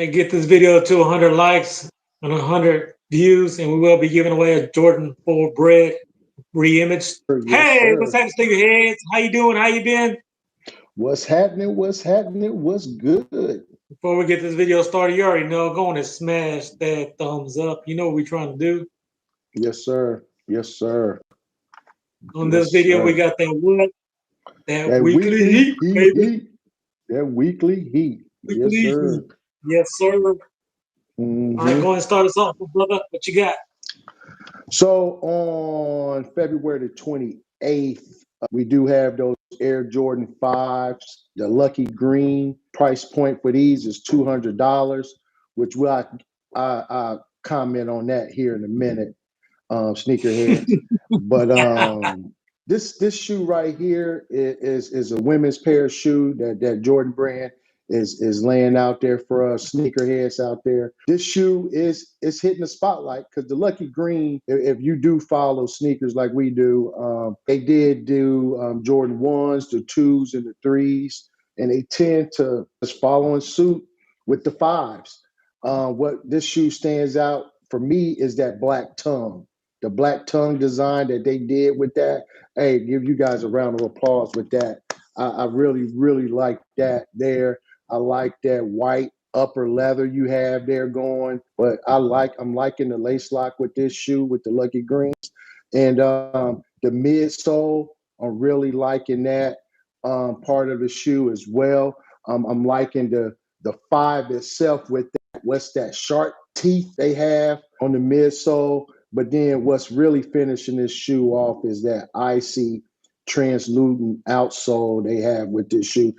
and get this video to 100 likes and 100 views, and we will be giving away a Jordan 4 Bread re-image. Yes, Hey, what's sir. happening, Stevie Heads? How you doing? How you been? What's happening? What's happening? What's good? Before we get this video started, you already know, go on and smash that thumbs up. You know what we're trying to do. Yes, sir. Yes, sir. On this Yes, video, we sir. got that what? That That weekly weekly heat, heat, baby. heat. That weekly heat. Yes, Weekly heat. sir. Yes, sir. All right, hmm go ahead and start us off, brother. What you got? So on February the 28th, we do have those Air Jordan 5s, the Lucky Green. Price point for these is $200, which I comment on that here in a minute, sneakerheads. But this shoe right here is a women's pair of shoe that Jordan brand is laying out there for us sneakerheads out there. This shoe is hitting the spotlight because the Lucky Green, if you do follow sneakers like we do, they did do Jordan 1s, the 2s, and the 3s, and they tend to just following suit with the 5s. What this shoe stands out for me is that black tongue, the black tongue design that they did with that. Hey, give you guys a round of applause with that. I really, really like that there. I like that white upper leather you have there going, but I'm liking the lace lock with this shoe with the Lucky Greens and the midsole. I'm really liking that part of the shoe as well. I'm liking the 5 itself with that. What's that sharp teeth they have on the midsole? But then what's really finishing this shoe off is that icy, translucent outsole they have with this shoe.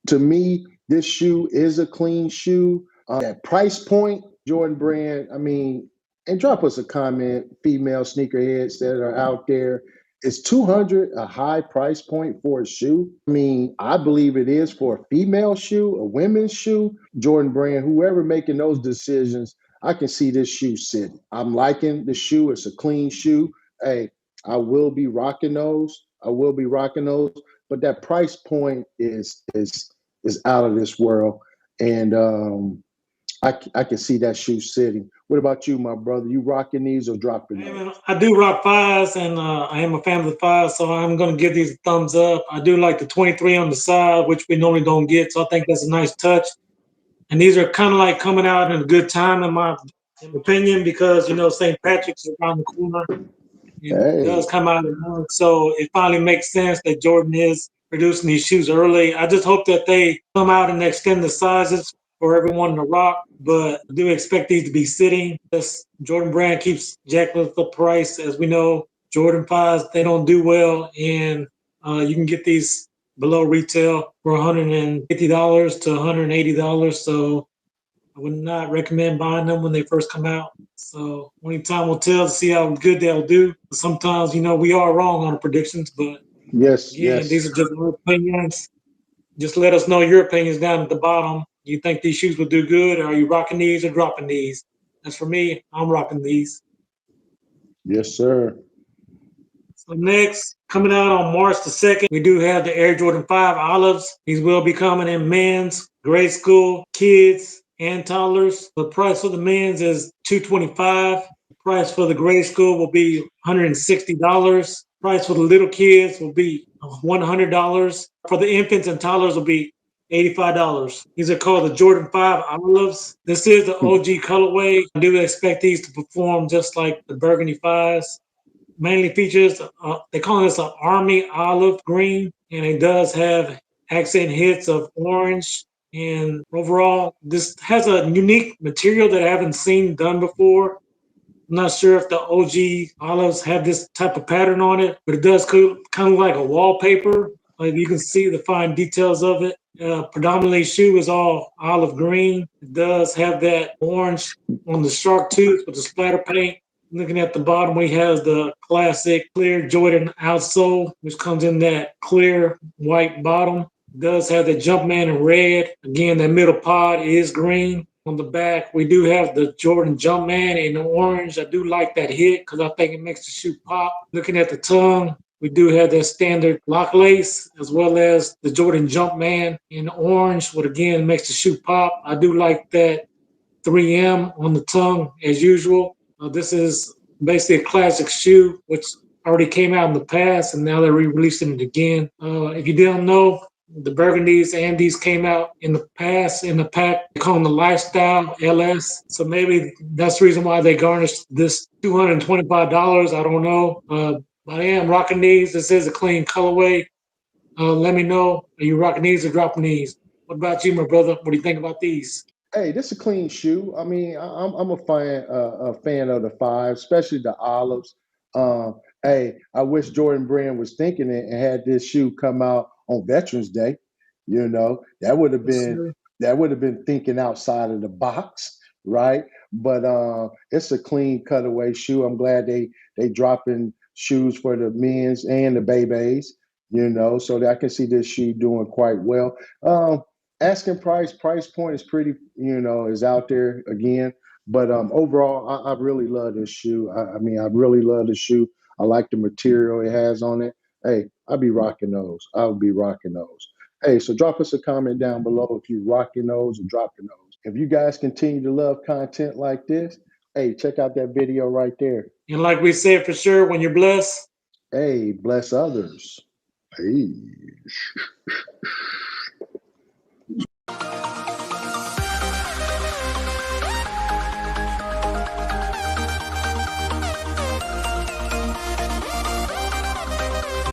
To me, this shoe is a clean shoe. That price point, Jordan Brand, I mean, and drop us a comment, female sneakerheads that are out there. Is 200 a high price point for a shoe? I mean, I believe it is for a female shoe, a women's shoe. Jordan Brand, whoever making those decisions, I can see this shoe sitting. I'm liking the shoe. It's a clean shoe. Hey, I will be rocking those. I will be rocking those. But that price point is out of this world, and I can see that shoe sitting. What about you, my brother? You rocking these or dropping Hey, those? man, I do rock fives, and I am a fan of the fives, so I'm going to give these a thumbs up. I do like the 23 on the side, which we normally don't get, so I think that's a nice touch. And these are kind of like coming out in a good time, in my opinion, because St. Patrick's is around the corner. It Hey, does come out in a month, so it finally makes sense that Jordan is producing these shoes early. I just hope that they come out and extend the sizes for everyone to rock, but I do expect these to be sitting. This Jordan Brand keeps jacking up the price. As we know, Jordan 5s, they don't do well, and you can get these below retail for $150 to $180. So I would not recommend buying them when they first come out. So only time will tell to see how good they'll do. Sometimes, we are wrong on the predictions, but yes, again, these yes, are just our opinions. Just let us know your opinions down at the bottom. Do you think these shoes will do good? Or are you rocking these or dropping these? As for me, I'm rocking these. yes, sir. So next, coming out on March the 2nd, we do have the Air Jordan 5 Olives. These will be coming in men's, grade school, kids, and toddlers. The price for the men's is $225. The price for the grade school will be $160. Price for the little kids will be $100. For the infants and toddlers will be $85. These are called the Jordan 5 Olives. This is the OG colorway. I do expect these to perform just like the Burgundy 5s. Mainly features, they call this an army olive green, and it does have accent hits of orange. And overall, this has a unique material that I haven't seen done before. I'm not sure if the OG olives have this type of pattern on it, but it does kind of like a wallpaper. Like you can see the fine details of it. Predominantly, shoe is all olive green. It does have that orange on the shark tooth with the splatter paint. Looking at the bottom, we have the classic clear Jordan outsole, which comes in that clear white bottom. It does have the Jumpman in red. Again, that middle pod is green. On the back, we do have the Jordan Jumpman in orange. I do like that hit because I think it makes the shoe pop. Looking at the tongue, we do have that standard lock lace as well as the Jordan Jumpman in orange, what again makes the shoe pop. I do like that 3M on the tongue as usual. This is basically a classic shoe, which already came out in the past, and now they're re-releasing it again. If you didn't know, the Burgundies and these came out in the past in the pack. They call them the Lifestyle LS. So maybe that's the reason why they garnished this $225. I don't know. I am rocking these. This is a clean colorway. Let me know. Are you rocking these or dropping these? What about you, my brother? What do you think about these? Hey, this is a clean shoe. I mean, I'm a fan of the five, especially the olives. Hey, I wish Jordan Brand was thinking it and had this shoe come out on Veterans Day. You know, Yes, sir. that would have been thinking outside of the box, right? But it's a clean cutaway shoe. I'm glad they dropping shoes for the men's and the babies. You know, so that I can see this shoe doing quite well. Asking price point is pretty, is out there again. But overall, I really love this shoe. I mean, I really love the shoe. I like the material it has on it. Hey, I'll be rocking those. I'll be rocking those. Hey, so drop us a comment down below if you rocking those or dropping those. If you guys continue to love content like this, hey, check out that video right there. And like we said for sure, when you're blessed, Hey, bless others. Hey.